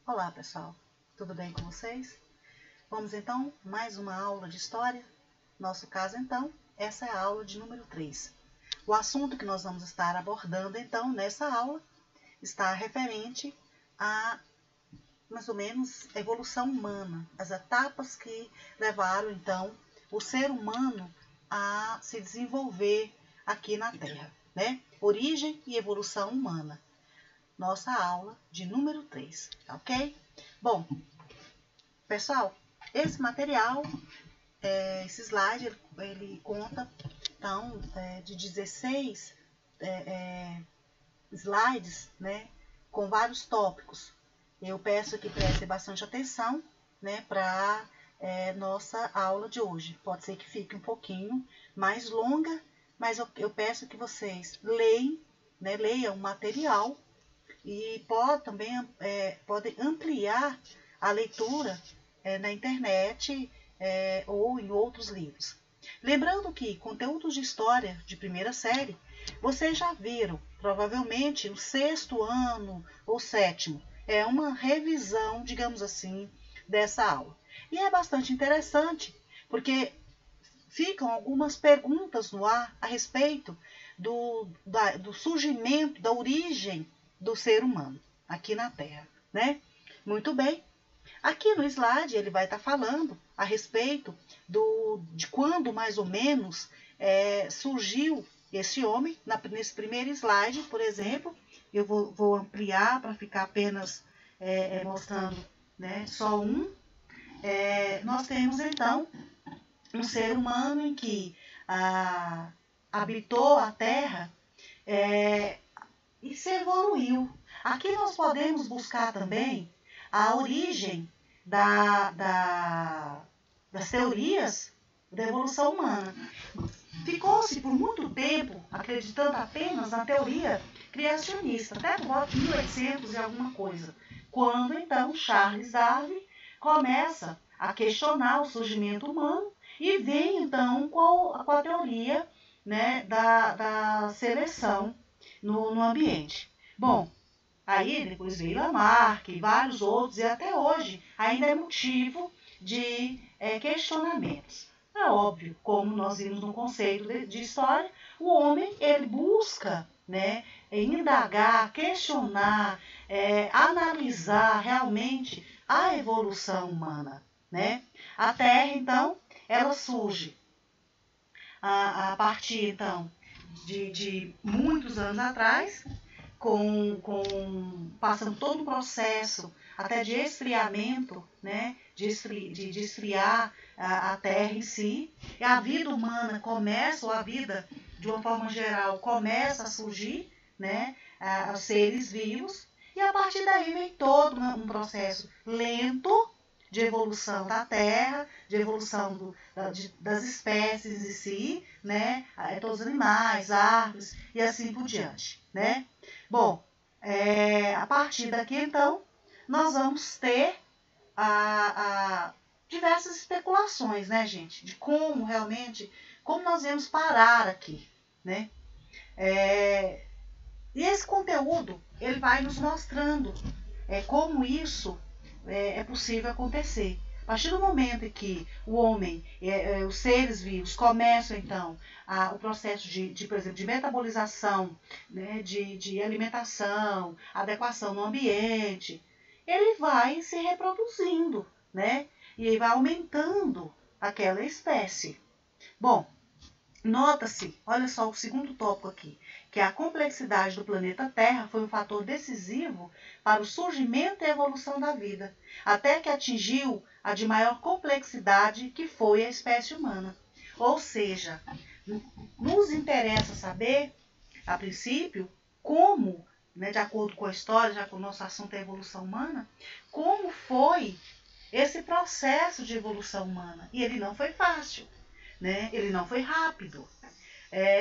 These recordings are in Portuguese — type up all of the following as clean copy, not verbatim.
Olá pessoal, tudo bem com vocês? Vamos então mais uma aula de história. Nosso caso então, essa é a aula de número 3. O assunto que nós vamos estar abordando então nessa aula está referente a mais ou menos a evolução humana, as etapas que levaram então o ser humano a se desenvolver aqui na Terra, né? Origem e evolução humana. Nossa aula de número 3, tá ok? Bom, pessoal, esse material, esse slide, ele conta, então, de 16 slides, né, com vários tópicos. Eu peço que prestem bastante atenção, né, para nossa aula de hoje. Pode ser que fique um pouquinho mais longa, mas eu peço que vocês leiam, né, leiam o material e podem ampliar a leitura na internet ou em outros livros. Lembrando que conteúdos de história de primeira série vocês já viram, provavelmente no 6º ano ou 7º. É uma revisão, digamos assim, dessa aula. E é bastante interessante, porque ficam algumas perguntas no ar a respeito do surgimento, da origem do ser humano aqui na Terra, né? Muito bem. Aqui no slide ele vai estar falando a respeito de quando mais ou menos surgiu esse homem. Nesse primeiro slide, por exemplo, eu vou ampliar para ficar apenas mostrando, né, só um. Nós temos então um ser humano em que habitou a Terra e se evoluiu. Aqui nós podemos buscar também a origem das teorias da evolução humana. Ficou-se por muito tempo acreditando apenas na teoria criacionista, até por volta de 1800 e alguma coisa, quando então Charles Darwin começa a questionar o surgimento humano e vem então com a teoria, né, da seleção no ambiente. Bom, aí depois veio Lamarck e vários outros, e até hoje ainda é motivo de questionamentos. É óbvio, como nós vimos no conceito de história, o homem ele busca, né, indagar, questionar, analisar realmente a evolução humana, né? A Terra, então, ela surge a partir, então, de muitos anos atrás, passando todo um processo até de esfriamento, né, de esfriar a Terra em si, e a vida humana começa, ou a vida de uma forma geral começa a surgir, né, os seres vivos, e a partir daí vem todo um processo lento de evolução da Terra, de evolução das espécies em si, né, todos os animais, árvores e assim por diante, né. Bom, a partir daqui então, nós vamos ter diversas especulações, né, gente, de como realmente, como nós vamos parar aqui, né. E esse conteúdo, ele vai nos mostrando como isso é possível acontecer. A partir do momento em que o homem, os seres vivos começam então o processo por exemplo, de metabolização, né, de alimentação, adequação no ambiente, ele vai se reproduzindo, né, e vai aumentando aquela espécie. Bom, nota-se, olha só o segundo tópico aqui, que a complexidade do planeta Terra foi um fator decisivo para o surgimento e evolução da vida, até que atingiu a de maior complexidade, que foi a espécie humana. Ou seja, nos interessa saber, a princípio, como, né, de acordo com a história, já que o nosso assunto é a evolução humana, como foi esse processo de evolução humana. E ele não foi fácil, né? Ele não foi rápido.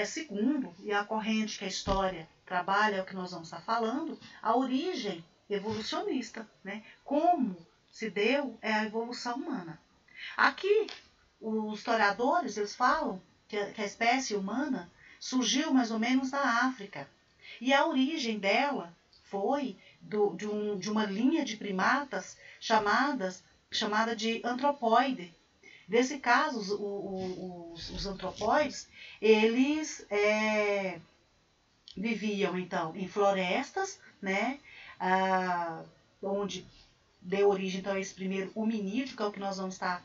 Segundo, e a corrente que a história trabalha, é o que nós vamos estar falando, a origem evolucionista, né? Como se deu a evolução humana. Aqui, os historiadores eles falam que a espécie humana surgiu mais ou menos na África. E a origem dela foi de uma linha de primatas chamada de antropóide. Nesse caso, os antropóides, eles viviam, então, em florestas, né, onde deu origem, então, a esse primeiro hominídeo, que é o que nós vamos estar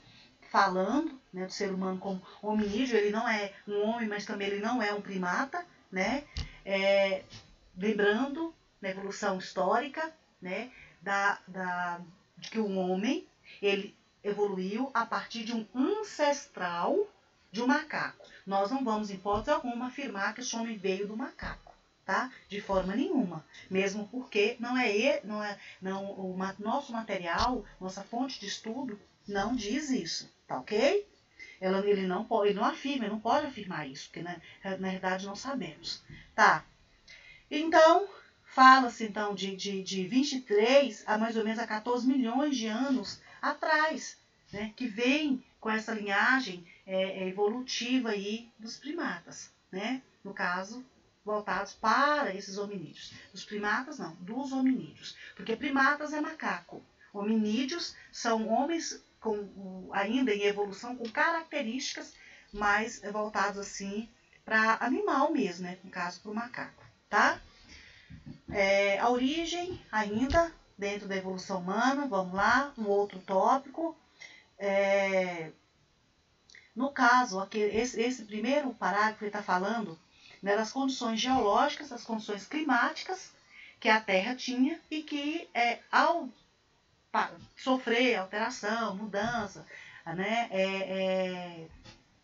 falando, né, do ser humano como hominídeo. Ele não é um homem, mas também ele não é um primata, né, lembrando, na evolução histórica, né, de que o homem, ele evoluiu a partir de um ancestral de um macaco. Nós não vamos, em hipótese alguma, afirmar que esse homem veio do macaco, tá? De forma nenhuma. Mesmo porque o nosso material, nossa fonte de estudo, não diz isso, tá ok? Ele não afirma, ele não pode afirmar isso, porque na verdade não sabemos. Tá? Então, fala-se então de 23 a mais ou menos a 14 milhões de anos atrás, né, que vem com essa linhagem evolutiva aí dos primatas, né? No caso, voltados para esses hominídeos. Dos primatas não, dos hominídeos. Porque primatas é macaco. Hominídeos são homens ainda em evolução com características mais voltadas assim para animal mesmo, né? No caso, para o macaco, tá? A origem ainda dentro da evolução humana, vamos lá, um outro tópico. No caso, esse primeiro parágrafo ele está falando, né, das condições geológicas, das condições climáticas que a Terra tinha e que ao sofrer alteração, mudança, né,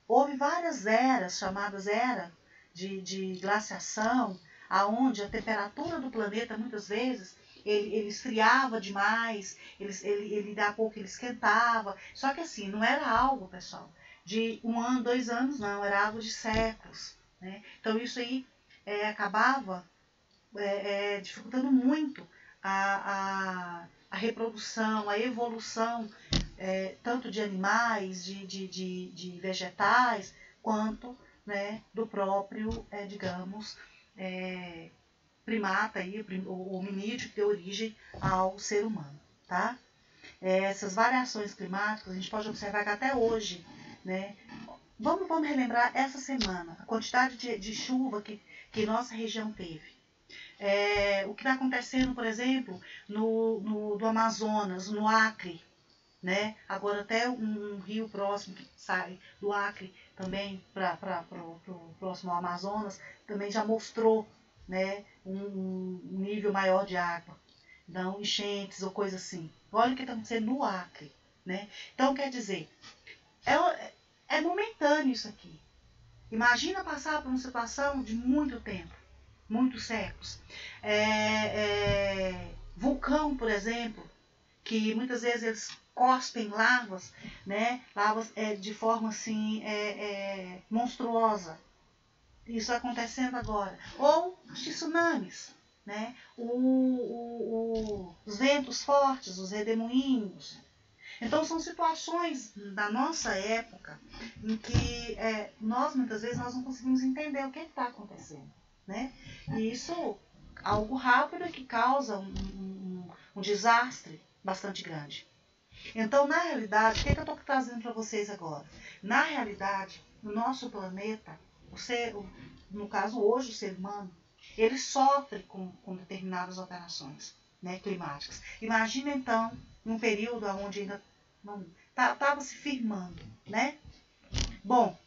houve várias eras, chamadas era de glaciação, aonde a temperatura do planeta muitas vezes ele esfriava demais, ele daqui a pouco ele esquentava. Só que assim, não era algo, pessoal, de 1 ano, 2 anos, não, era algo de séculos, né? Então isso aí acabava dificultando muito a reprodução, a evolução, tanto de animais, de vegetais, quanto, né, do próprio, digamos, primata, aí, o hominídeo que deu origem ao ser humano. Tá? Essas variações climáticas, a gente pode observar que até hoje, né, vamos relembrar essa semana, a quantidade de chuva que nossa região teve. O que está acontecendo, por exemplo, do Amazonas, no Acre, né? Agora até um rio próximo que sai do Acre também para o próximo ao Amazonas, também já mostrou, né, um nível maior de água. Então, enchentes ou coisa assim. Olha o que está acontecendo no Acre, né? Então, quer dizer, é momentâneo isso aqui. Imagina passar por uma situação de muito tempo, muitos séculos. Vulcão, por exemplo, que muitas vezes eles cospem lavas, né? Lavas de forma assim monstruosa. Isso acontecendo agora. Ou os tsunamis, né? Os ventos fortes, os redemoinhos. Então são situações da nossa época em que nós muitas vezes nós não conseguimos entender o que está acontecendo, né? E isso algo rápido que causa um desastre bastante grande. Então, na realidade, o que eu estou trazendo para vocês agora? Na realidade, no nosso planeta, no caso hoje o ser humano, ele sofre com determinadas alterações, né, climáticas. Imagina então um período onde ainda não estava se firmando, né? Bom,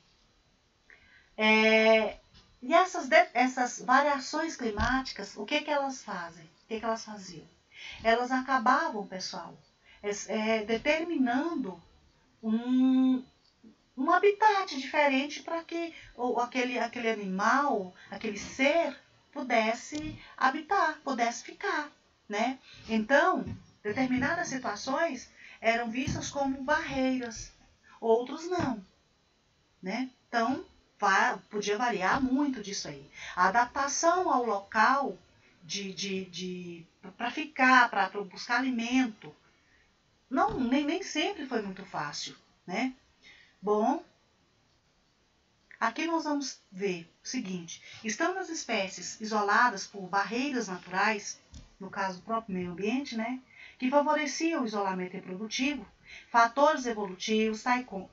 e essas variações climáticas, o que elas fazem? O que elas faziam? Elas acabavam, pessoal, determinando um habitat diferente para que aquele animal, aquele ser, pudesse habitar, pudesse ficar, né? Então, determinadas situações eram vistas como barreiras, outros não, né? Então, podia variar muito disso aí. A adaptação ao local para ficar, para buscar alimento, nem sempre foi muito fácil, né? Bom, aqui nós vamos ver o seguinte: estando as espécies isoladas por barreiras naturais, no caso do próprio meio ambiente, né, que favoreciam o isolamento reprodutivo, fatores evolutivos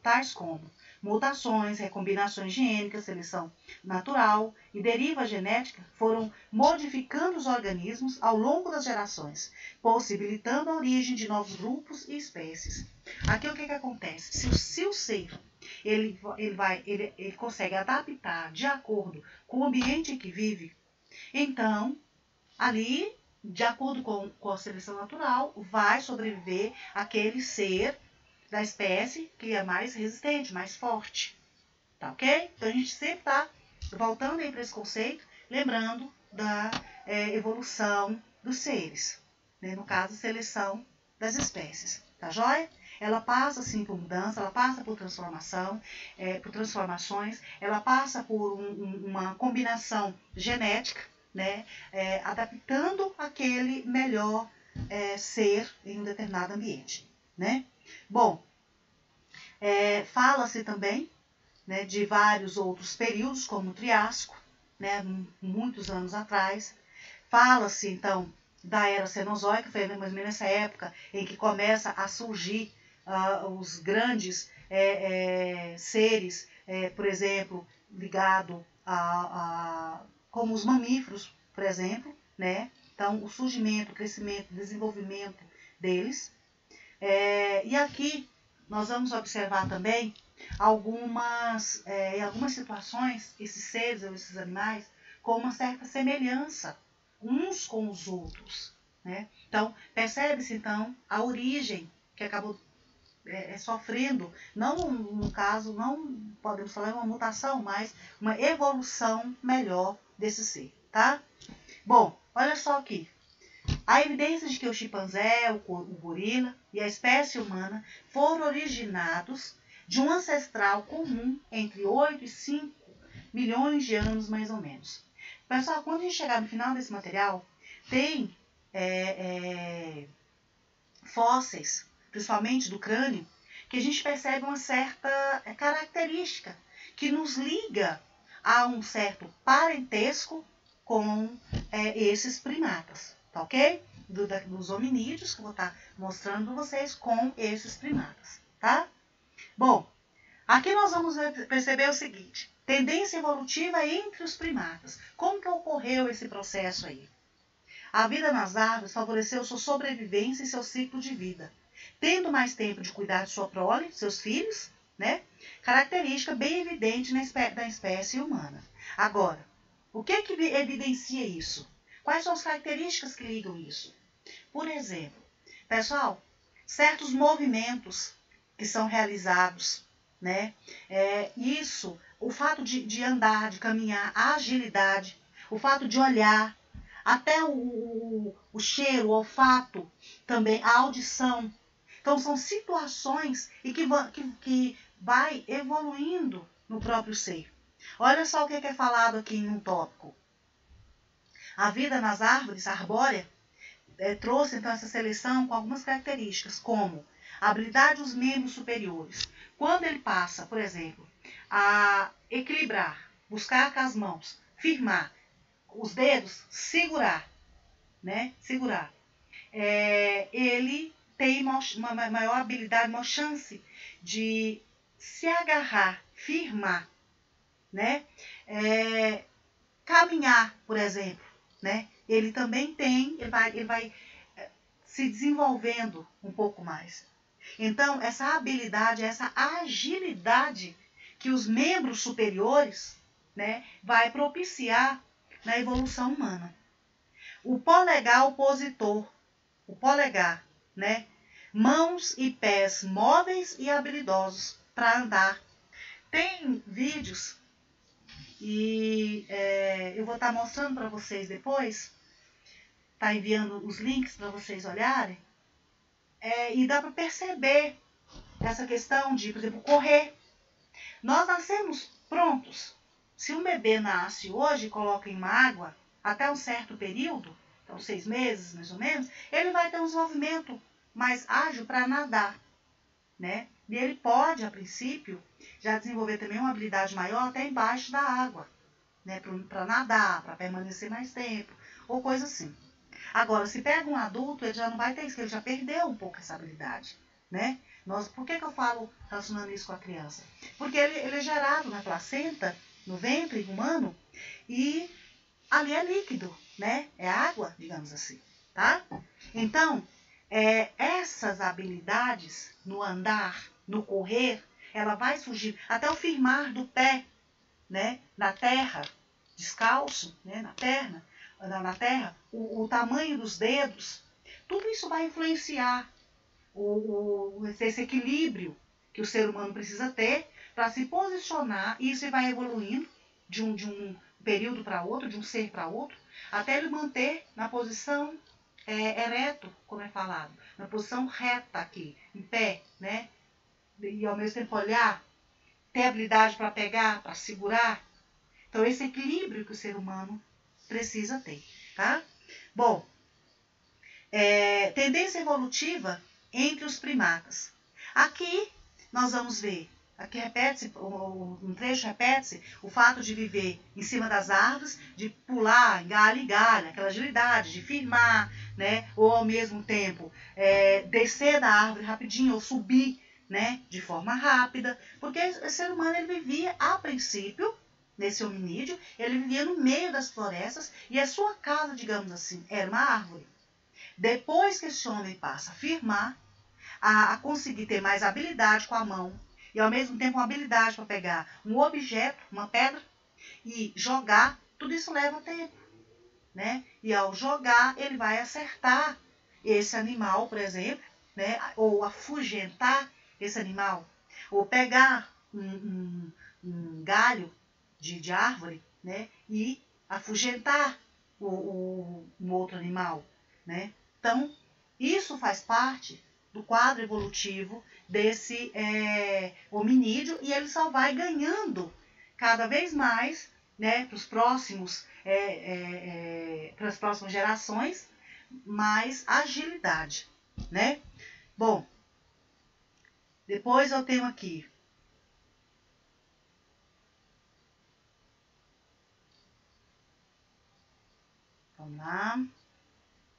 tais como mutações, recombinações gênicas, seleção natural e deriva genética foram modificando os organismos ao longo das gerações, possibilitando a origem de novos grupos e espécies. Aqui o que acontece? Se o ser ele consegue adaptar de acordo com o ambiente em que vive, então ali, de acordo com a seleção natural, vai sobreviver aquele ser da espécie que é mais resistente, mais forte. Tá ok? Então a gente sempre está voltando aí para esse conceito, lembrando da evolução dos seres, né? No caso, seleção das espécies. Tá joia? Ela passa sim por mudança, ela passa por transformação, por transformações, ela passa por uma combinação genética, né? Adaptando aquele melhor ser em um determinado ambiente, né? Bom, fala-se também, né, de vários outros períodos, como o Triássico, né, muitos anos atrás. Fala-se, então, da Era Cenozoica, foi mais ou menos nessa época em que começa a surgir os grandes seres, por exemplo, ligado como os mamíferos, por exemplo, né? Então, o surgimento, o crescimento, o desenvolvimento deles. E aqui nós vamos observar também em algumas situações, esses seres ou esses animais com uma certa semelhança uns com os outros, né? Então, percebe-se então a origem que acabou sofrendo, não no caso, não podemos falar uma mutação, mas uma evolução melhor desse ser, tá? Bom, olha só aqui. Há evidências de que o chimpanzé, o gorila e a espécie humana foram originados de um ancestral comum entre 8 e 5 milhões de anos, mais ou menos. Pessoal, quando a gente chegar no final desse material, tem fósseis, principalmente do crânio, que a gente percebe uma certa característica que nos liga a um certo parentesco com esses primatas, tá ok? Dos hominídeos, que eu vou estar mostrando para vocês com esses primatas, tá? Bom, aqui nós vamos perceber o seguinte, tendência evolutiva entre os primatas. Como que ocorreu esse processo aí? A vida nas árvores favoreceu sua sobrevivência e seu ciclo de vida, tendo mais tempo de cuidar de sua prole, seus filhos, né? Característica bem evidente da espécie humana. Agora, o que evidencia isso? Quais são as características que ligam isso? Por exemplo, pessoal, certos movimentos que são realizados, né? Isso, o fato de andar, de caminhar, a agilidade, o fato de olhar, até o cheiro, o olfato, também a audição. Então, são situações que vai evoluindo no próprio ser. Olha só o que é falado aqui em um tópico. A vida nas árvores arbórea trouxe, então, essa seleção com algumas características, como a habilidade dos membros superiores. Quando ele passa, por exemplo, a equilibrar, buscar com as mãos, firmar, os dedos, segurar, né? Segurar. Ele tem uma maior habilidade, uma chance de se agarrar, firmar, né? Caminhar, por exemplo, né? Ele também tem, ele vai se desenvolvendo um pouco mais. Então, essa habilidade, essa agilidade que os membros superiores, né, vai propiciar na evolução humana. O polegar opositor, o polegar, né? Mãos e pés móveis e habilidosos para andar. Tem vídeos e eu vou estar mostrando para vocês depois, tá enviando os links para vocês olharem, e dá para perceber essa questão de, por exemplo, correr. Nós nascemos prontos. Se um bebê nasce hoje e coloca em uma água até um certo período, então 6 meses mais ou menos, ele vai ter um desenvolvimento mais ágil para nadar, né? E ele pode, a princípio, já desenvolver também uma habilidade maior até embaixo da água, né? Para nadar, para permanecer mais tempo, ou coisa assim. Agora, se pega um adulto, ele já não vai ter isso, ele já perdeu um pouco essa habilidade, né? Por que eu falo relacionando isso com a criança? Porque ele é gerado na placenta, no ventre humano, e ali é líquido, né? É água, digamos assim, tá? Então, essas habilidades no andar, no correr, ela vai surgir até o firmar do pé, né? Na terra, descalço, né? Na perna, na terra, o tamanho dos dedos, tudo isso vai influenciar esse equilíbrio que o ser humano precisa ter para se posicionar, e isso vai evoluindo de um período para outro, de um ser para outro, até ele manter na posição ereto, como é falado, na posição reta aqui, em pé, né? E ao mesmo tempo olhar, ter habilidade para pegar, para segurar. Então, esse equilíbrio que o ser humano precisa ter, tá? Bom, tendência evolutiva entre os primatas. Aqui nós vamos ver, aqui repete-se, um trecho repete-se, o fato de viver em cima das árvores, de pular galho em galho, aquela agilidade, de firmar, né? Ou ao mesmo tempo descer da árvore rapidinho, ou subir, né? De forma rápida, porque o ser humano ele vivia, a princípio, nesse hominídeo, ele vivia no meio das florestas e a sua casa, digamos assim, era uma árvore. Depois que esse homem passa a firmar, a conseguir ter mais habilidade com a mão e ao mesmo tempo uma habilidade para pegar um objeto, uma pedra e jogar, tudo isso leva tempo, né? E ao jogar, ele vai acertar esse animal, por exemplo, né? Ou afugentar esse animal, ou pegar um galho de árvore, né? E afugentar um outro animal, né? Então, isso faz parte do quadro evolutivo desse hominídeo, e ele só vai ganhando cada vez mais, né, para as próximas gerações, mais agilidade, né? Bom, depois eu tenho aqui vamos lá,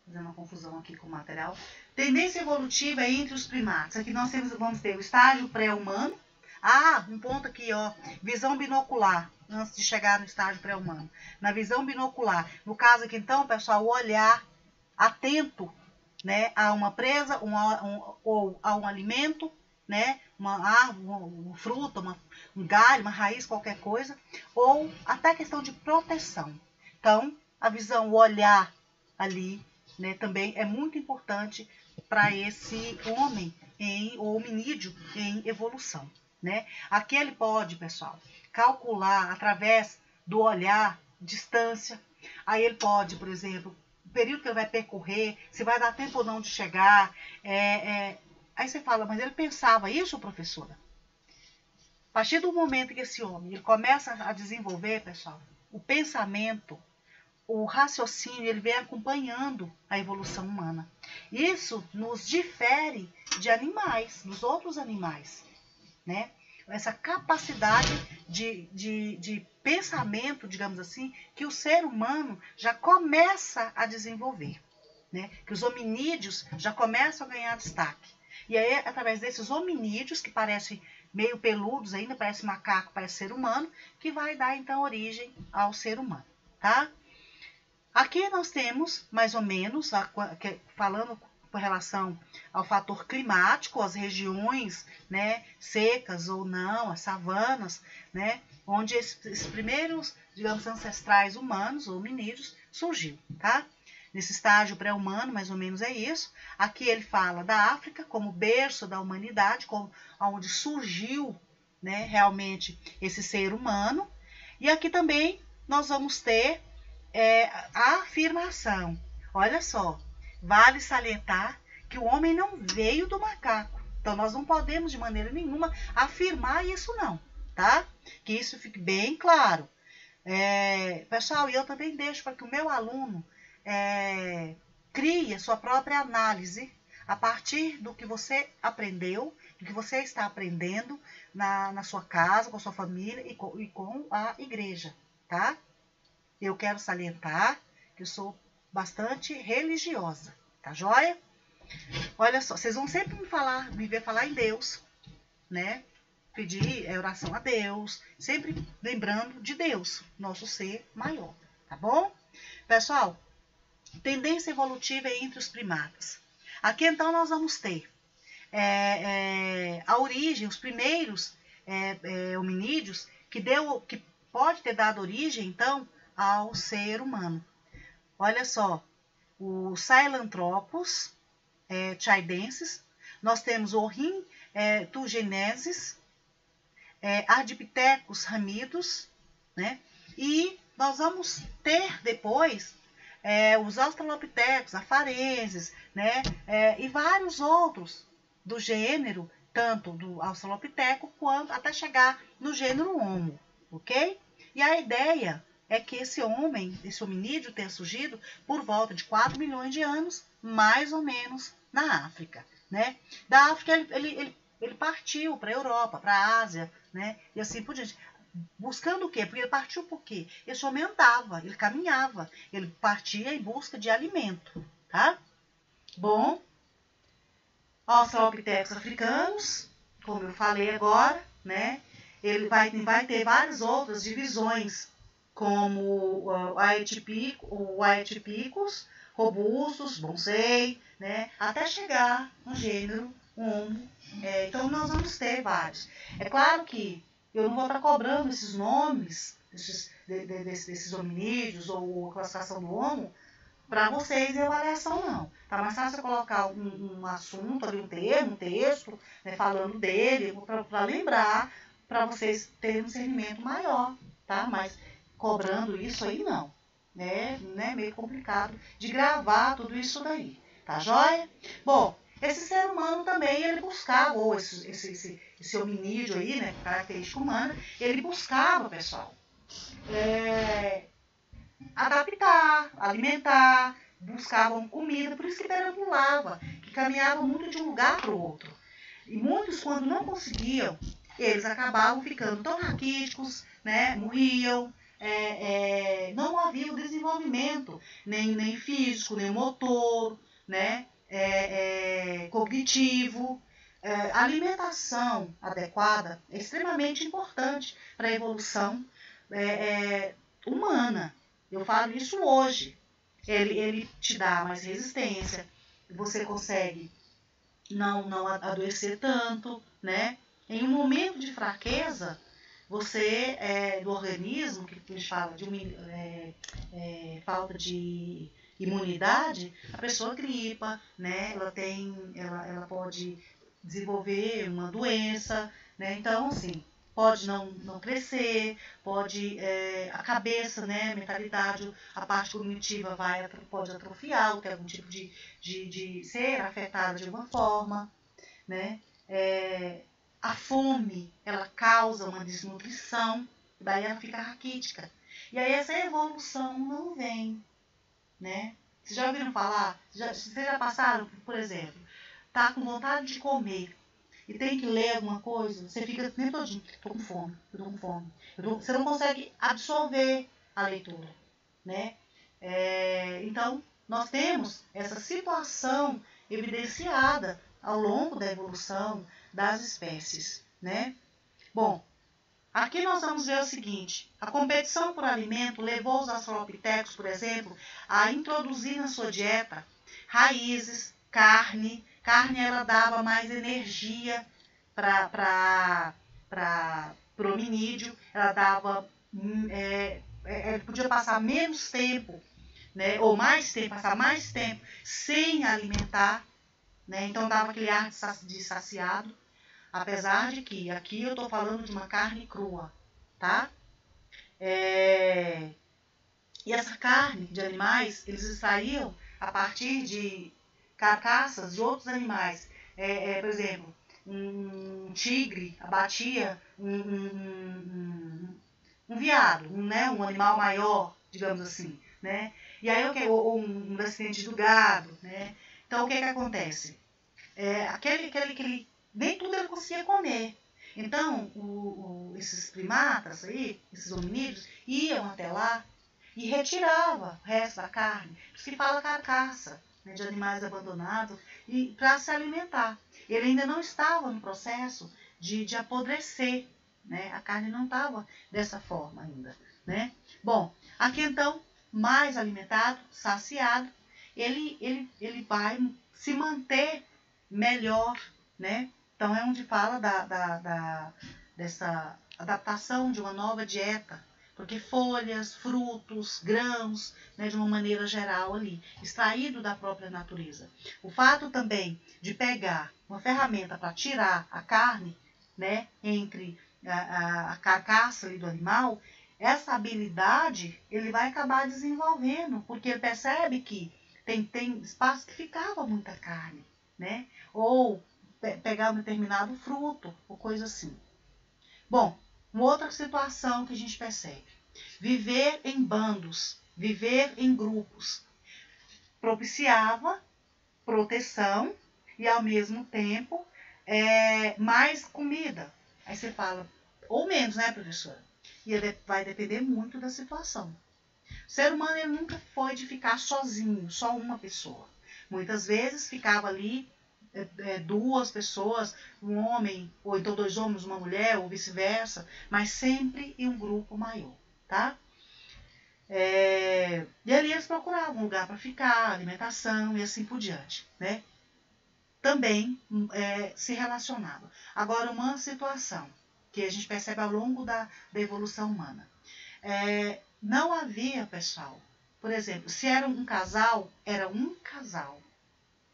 fazendo uma confusão aqui com o material. Tendência evolutiva entre os primatas. Aqui nós vamos ter o estágio pré-humano. Um ponto aqui, ó, visão binocular, antes de chegar no estágio pré-humano. Na visão binocular, no caso aqui então, pessoal, o olhar atento, né, a uma presa ou a um alimento, né, uma árvore, uma fruta, um galho, uma raiz, qualquer coisa, ou até questão de proteção. Então, a visão, o olhar ali, né, também é muito importante para esse homem ou hominídeo em evolução, né? Aqui ele pode, pessoal, calcular através do olhar distância. Aí ele pode, por exemplo, o período que ele vai percorrer, se vai dar tempo ou não de chegar. Aí você fala, mas ele pensava isso, professora? A partir do momento que esse homem ele começa a desenvolver, pessoal, o pensamento, o raciocínio, ele vem acompanhando a evolução humana. Isso nos difere de animais, dos outros animais, né? Essa capacidade de pensamento, digamos assim, que o ser humano já começa a desenvolver, né? Que os hominídeos já começam a ganhar destaque. E aí, através desses hominídeos, que parecem meio peludos ainda, parece macaco, parece ser humano, que vai dar, então, origem ao ser humano, tá? Aqui nós temos, mais ou menos, falando com relação ao fator climático, as regiões, né, secas ou não, as savanas, né, onde esses primeiros, digamos, ancestrais humanos ou hominídeos surgiu, tá? Nesse estágio pré-humano, mais ou menos é isso. Aqui ele fala da África como berço da humanidade, onde surgiu, né, realmente esse ser humano. E aqui também nós vamos ter a afirmação. Olha só, vale salientar que o homem não veio do macaco. Então, nós não podemos, de maneira nenhuma, afirmar isso não, tá? Que isso fique bem claro. Pessoal, e eu também deixo para que o meu aluno crie a sua própria análise a partir do que você aprendeu, do que você está aprendendo na sua casa, com a sua família e com a igreja, tá? Eu quero salientar que eu sou bastante religiosa, tá joia? Olha só, vocês vão sempre me ver falar em Deus, né? Pedir oração a Deus, sempre lembrando de Deus, nosso ser maior, tá bom? Pessoal, tendência evolutiva entre os primatas. Aqui então nós vamos ter a origem, os primeiros hominídeos que pode ter dado origem então ao ser humano. Olha só, o Sahelanthropus chaidensis, nós temos o Ornithugenesis, Ardipithecus ramidus, né? E nós vamos ter depois os Australopithecus, afarenses, né? E vários outros do gênero, tanto do Australopiteco quanto até chegar no gênero Homo, ok? E a ideia é que esse hominídeo tenha surgido por volta de 4 milhões de anos, mais ou menos, na África, né? Da África ele partiu para a Europa, para a Ásia, né? E assim por diante. Buscando o quê? Porque ele partiu por quê? Esse homem andava, ele caminhava, ele partia em busca de alimento, tá? Bom, Australopithecus africanos, como eu falei agora, né? Ele vai ter várias outras divisões, como o Aetypicus, robustos, bonsai, né? Até chegar no gênero Homo. Então nós vamos ter vários. É claro que eu não vou estar cobrando esses nomes, desses hominídeos ou a classificação do Homo, para vocês em avaliação, não. Tá mais fácil eu colocar um assunto ali, um termo, um texto, né, falando dele, para lembrar, para vocês terem um discernimento maior, tá? Mas cobrando isso aí, não. Né? Meio complicado de gravar tudo isso daí, tá joia? Bom, esse ser humano também, ele buscava, ou esse hominídeo aí, né, característica humana, ele buscava, pessoal, adaptar, alimentar, buscavam comida, por isso que perambulava, que caminhava muito de um lugar para o outro. E muitos, quando não conseguiam, eles acabavam ficando tão raquíticos, né, morriam, não havia o desenvolvimento, nem físico, nem motor, né, cognitivo. A alimentação adequada é extremamente importante para a evolução humana. Eu falo isso hoje. Ele te dá mais resistência, você consegue não adoecer tanto, né? Em um momento de fraqueza, você, do organismo, que a gente fala de falta de imunidade, a pessoa gripa, né? Ela pode desenvolver uma doença, né? Então, assim, pode não crescer, pode a cabeça, né, a mentalidade, a parte cognitiva pode atrofiar, ou ter algum tipo de ser afetada de alguma forma, né? A fome, ela causa uma desnutrição, daí ela fica raquítica. E aí essa evolução não vem, né? Vocês já ouviram falar? Vocês já passaram, por exemplo, tá com vontade de comer e tem que ler alguma coisa, você fica o tempo todinho, tô com fome. Você não consegue absorver a leitura, né? Então, nós temos essa situação evidenciada ao longo da evolução das espécies, né? Bom, aqui nós vamos ver o seguinte: a competição por alimento levou os australopitecos, por exemplo, a introduzir na sua dieta raízes, carne. Carne, ela dava mais energia para o hominídeo, ela dava, ele podia passar menos tempo, né, ou mais tempo, passar mais tempo sem alimentar, né, então dava aquele ar de saciado, apesar de que aqui eu estou falando de uma carne crua, tá? E essa carne de animais, eles extraíam a partir de carcaças de outros animais. Por exemplo, um tigre abatia um veado, um animal maior, digamos assim, né? E aí ou um descendente do gado, né? Então o que acontece? Aquele nem tudo ele conseguia comer. Então esses primatas aí, esses hominídeos, iam até lá e retirava o resto da carne, por isso que fala carcaça, né, de animais abandonados, e para se alimentar. Ele ainda não estava no processo de apodrecer, né? A carne não estava dessa forma ainda, né? Bom, aqui então, mais alimentado, saciado, ele vai se manter melhor, né? Então é onde fala dessa adaptação de uma nova dieta, porque folhas, frutos, grãos, né, de uma maneira geral ali, extraído da própria natureza. O fato também de pegar uma ferramenta para tirar a carne, né, entre a carcaça ali do animal, essa habilidade ele vai acabar desenvolvendo, porque ele percebe que tem espaço que ficava muita carne, né? Ou pegar um determinado fruto, ou coisa assim. Bom, uma outra situação que a gente percebe. Viver em bandos, viver em grupos, propiciava proteção e, ao mesmo tempo, mais comida. Aí você fala, ou menos, né, professora? E vai depender muito da situação. O ser humano ele nunca foi de ficar sozinho, só uma pessoa. Muitas vezes ficava ali duas pessoas, um homem, ou então dois homens, uma mulher, ou vice-versa, mas sempre em um grupo maior, tá? E ali eles procuravam um lugar para ficar, alimentação e assim por diante, né? Também se relacionava. Agora, uma situação que a gente percebe ao longo da evolução humana. Não havia, pessoal, por exemplo, se era um casal, era um casal.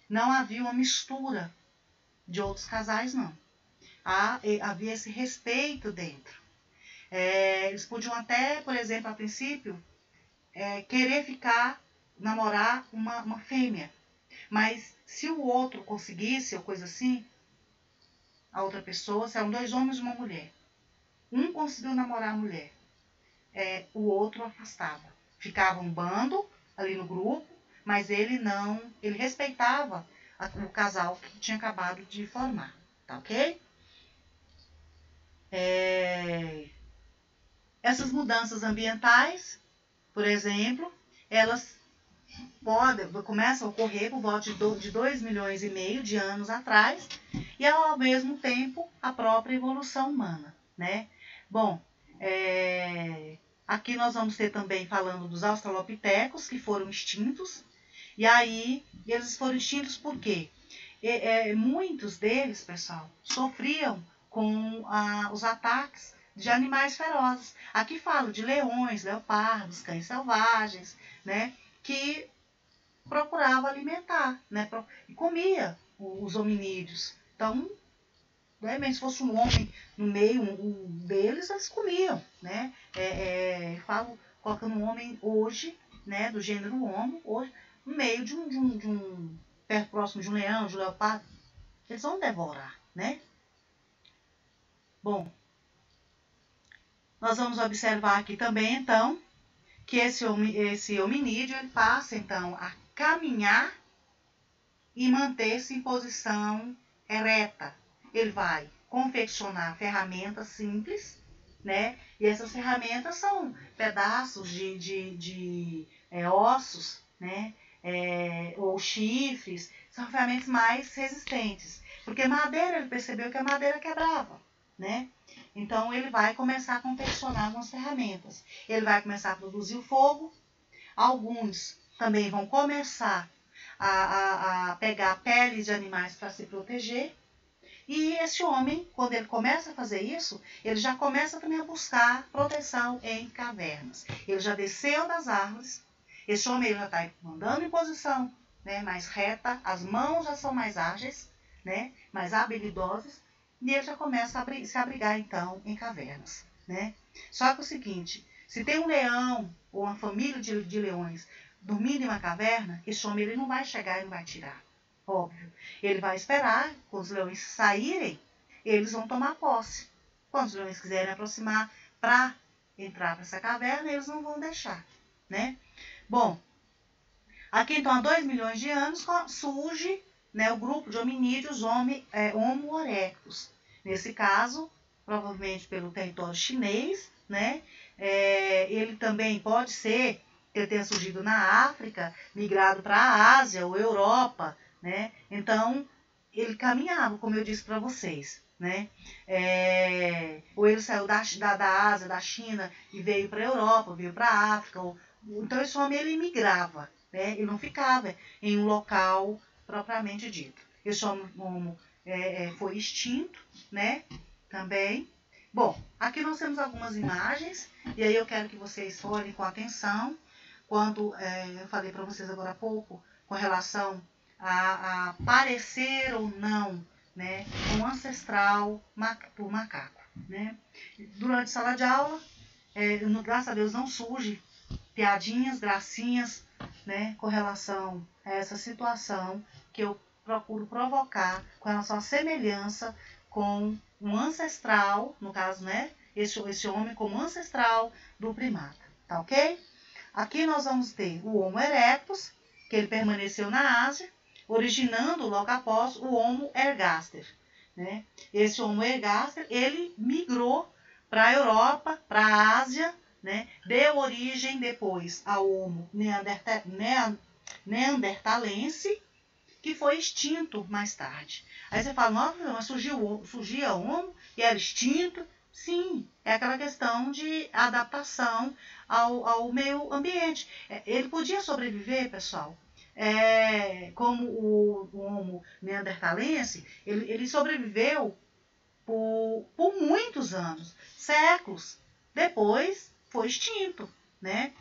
Não havia uma mistura de outros casais, não. Havia esse respeito dentro. Eles podiam até, por exemplo, a princípio, querer namorar uma fêmea. Mas se o outro conseguisse, ou coisa assim, a outra pessoa, se eram dois homens e uma mulher, um conseguiu namorar a mulher, o outro afastava. Ficava um bando ali no grupo, mas ele respeitava o casal que tinha acabado de formar, tá ok? Essas mudanças ambientais, por exemplo, elas começam a ocorrer por volta de 2,5 milhões de anos atrás, e ao mesmo tempo a própria evolução humana, né? Bom, aqui nós vamos ter também falando dos australopitecos, que foram extintos, e aí eles foram extintos por quê? Muitos deles, pessoal, sofriam com os ataques de animais ferozes. Aqui falo de leões, leopardos, cães selvagens, né? Que procurava alimentar, né? E comia os hominídeos. Então, né, se fosse um homem no meio deles, eles comiam, né? Falo colocando um homem hoje, né, do gênero homo, hoje, no meio perto próximo de um leão, de um leopardo, eles vão devorar, né? Bom, nós vamos observar aqui também, então, que esse hominídeo ele passa, então, a caminhar e manter-se em posição ereta. Ele vai confeccionar ferramentas simples, né? E essas ferramentas são pedaços de ossos, né? Ou chifres, são ferramentas mais resistentes. Porque madeira, ele percebeu que a madeira quebrava, né? Então, ele vai começar a confeccionar algumas ferramentas. Ele vai começar a produzir o fogo. Alguns também vão começar a pegar peles de animais para se proteger. E esse homem, quando ele começa a fazer isso, ele já começa também a buscar proteção em cavernas. Ele já desceu das árvores. Esse homem já está andando em posição, né, mais reta, as mãos já são mais ágeis, né, mais habilidosas, e ele já começa a se abrigar, então, em cavernas, né? Só que é o seguinte, se tem um leão ou uma família de leões dormindo em uma caverna, esse homem ele não vai chegar e não vai tirar, óbvio. Ele vai esperar, quando os leões saírem, eles vão tomar posse. Quando os leões quiserem aproximar para entrar para essa caverna, eles não vão deixar, né? Bom, aqui então há 2 milhões de anos surge, né, o grupo de hominídeos Homo erectus. Nesse caso, provavelmente pelo território chinês, né? Ele também pode ser que ele tenha surgido na África, migrado para a Ásia ou Europa, né? Então, ele caminhava, como eu disse para vocês, né? Ou ele saiu da Ásia, da China, e veio para a Europa, veio para a África. Então, esse homem, ele migrava, né? Ele não ficava em um local propriamente dito. Esse homem foi extinto, né? Também. Bom, aqui nós temos algumas imagens, e aí eu quero que vocês olhem com atenção, quando eu falei para vocês agora há pouco, com relação a parecer ou não, né, um ancestral por macaco, né? Durante a sala de aula, graças a Deus não surge piadinhas, gracinhas, né, com relação a essa situação que eu procuro provocar com relação à semelhança com um ancestral, no caso, né, esse homem como ancestral do primata, tá ok? Aqui nós vamos ter o Homo erectus, que ele permaneceu na Ásia, originando logo após o Homo ergaster, né? Esse Homo ergaster, ele migrou para a Europa, para a Ásia, né? Deu origem depois ao Homo neandertalense, que foi extinto mais tarde. Aí você fala, nossa, mas surgia Homo e era extinto? Sim, é aquela questão de adaptação ao meio ambiente. Ele podia sobreviver, pessoal, como o Homo neandertalense, ele sobreviveu por muitos anos, séculos. Depois foi extinto, né?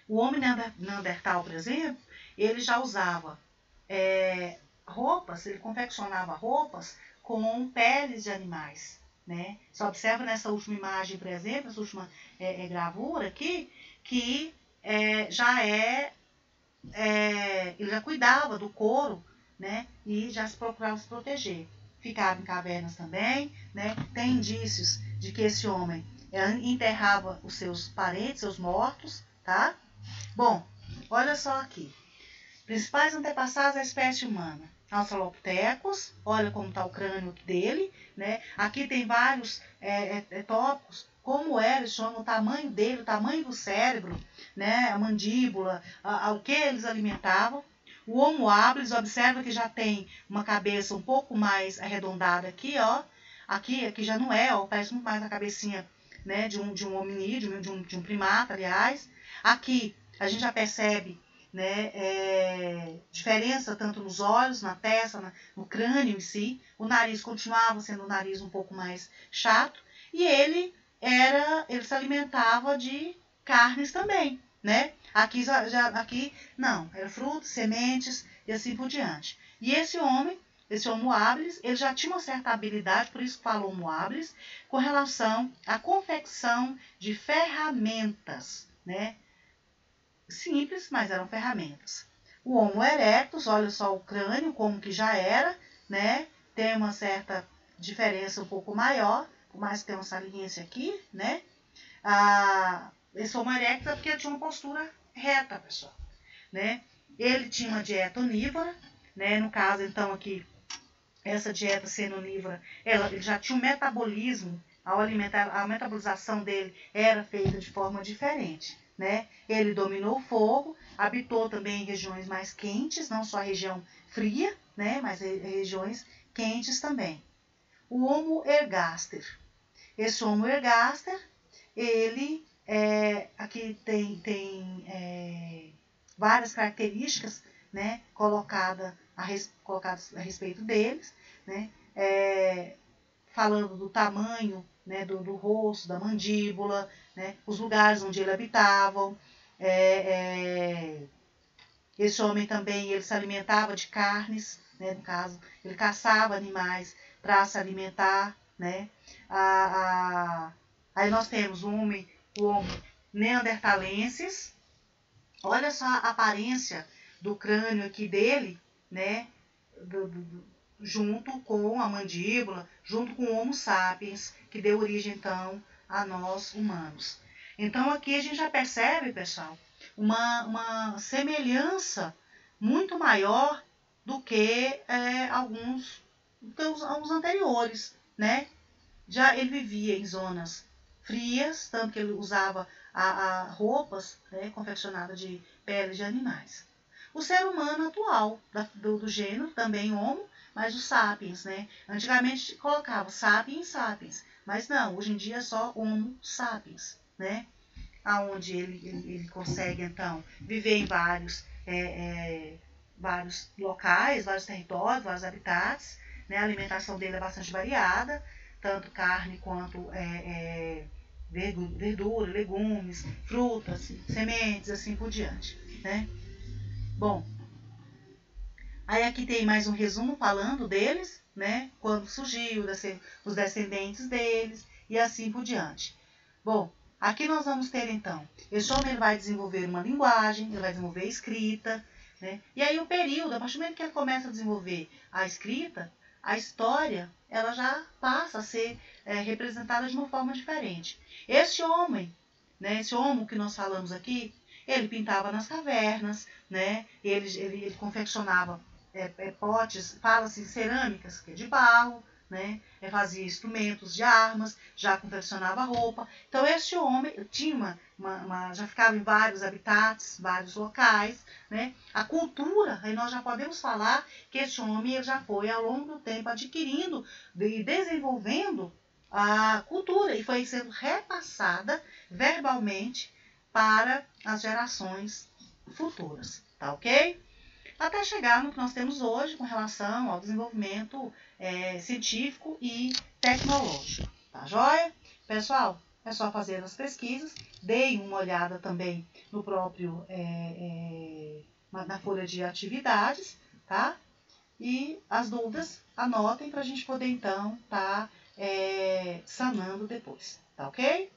O homem neandertal, por exemplo, ele já usava roupas, ele confeccionava roupas com peles de animais, né? Você observa nessa última imagem, por exemplo, essa última gravura aqui, que ele já cuidava do couro, né? E já se procurava se proteger. Ficava em cavernas também, né? Tem indícios de que esse homem enterrava os seus parentes, seus mortos, tá? Bom, olha só aqui. Principais antepassados da espécie humana. Australopithecus, olha como está o crânio dele, né? Aqui tem vários tópicos, como era o tamanho dele, o tamanho do cérebro, né? A mandíbula, ao que eles alimentavam. O Homo habilis, observa que já tem uma cabeça um pouco mais arredondada aqui, ó. Aqui já não ó, parece muito mais a cabecinha, né, de um hominídeo, de um primata, aliás. Aqui a gente já percebe, né, diferença tanto nos olhos, na testa, no crânio em si. O nariz continuava sendo um nariz um pouco mais chato. E ele se alimentava de carnes também, né? Aqui não, era frutos, sementes e assim por diante. E esse Homo habilis, ele já tinha uma certa habilidade, por isso que falo Homo habilis, com relação à confecção de ferramentas, né? Simples, mas eram ferramentas. O Homo erectus, olha só o crânio, como que já era, né? Tem uma certa diferença um pouco maior, por mais que tenha uma saliência aqui, né? Esse Homo erectus é porque ele tinha uma postura reta, pessoal, né? Ele tinha uma dieta onívora, né? No caso, então, aqui, essa dieta sendo onívora, ele já tinha um metabolismo, a metabolização dele era feita de forma diferente, né? Ele dominou o fogo, habitou também em regiões mais quentes, não só a região fria, né? Mas regiões quentes também. O Homo ergaster. Esse Homo ergaster, ele aqui tem várias características, né, colocadas a respeito deles, né, falando do tamanho, né, do rosto, da mandíbula, né, os lugares onde ele habitava. Esse homem também ele se alimentava de carnes, né, no caso, ele caçava animais para se alimentar, né. Aí nós temos o homem neandertalensis. Olha só a aparência do crânio aqui dele, né? Junto com a mandíbula, junto com o Homo sapiens, que deu origem, então, a nós humanos. Então, aqui a gente já percebe, pessoal, uma semelhança muito maior do que alguns anteriores, né? Já ele vivia em zonas frias, tanto que ele usava roupas, né, confeccionadas de pele de animais. O ser humano atual, do gênero, também Homo, mas o sapiens, né? Antigamente colocava sapiens, sapiens, mas não, hoje em dia é só Homo sapiens, né? Aonde ele consegue, então, viver em vários locais, vários territórios, vários habitats, né? A alimentação dele é bastante variada, tanto carne quanto verdura, legumes, frutas, sementes, assim por diante, né? Bom, aí aqui tem mais um resumo falando deles, né? Quando surgiu, os descendentes deles e assim por diante. Bom, aqui nós vamos ter então, esse homem ele vai desenvolver uma linguagem, ele vai desenvolver a escrita, né? E aí o período, a partir do momento que ele começa a desenvolver a escrita, a história ela já passa a ser representada de uma forma diferente. Este homem, né? Esse homo que nós falamos aqui, ele pintava nas cavernas, né? Ele confeccionava potes, fala-se cerâmicas, que é de barro, né? Fazia instrumentos de armas, já confeccionava roupa. Então, este homem tinha já ficava em vários habitats, vários locais, né? A cultura, aí nós já podemos falar que este homem ele já foi, ao longo do tempo, adquirindo e desenvolvendo a cultura e foi sendo repassada verbalmente para as gerações futuras, tá ok? Até chegar no que nós temos hoje com relação ao desenvolvimento científico e tecnológico, tá joia? Pessoal, é só fazer as pesquisas, deem uma olhada também no próprio, na folha de atividades, tá? E as dúvidas, anotem para a gente poder então estar sanando depois, tá ok?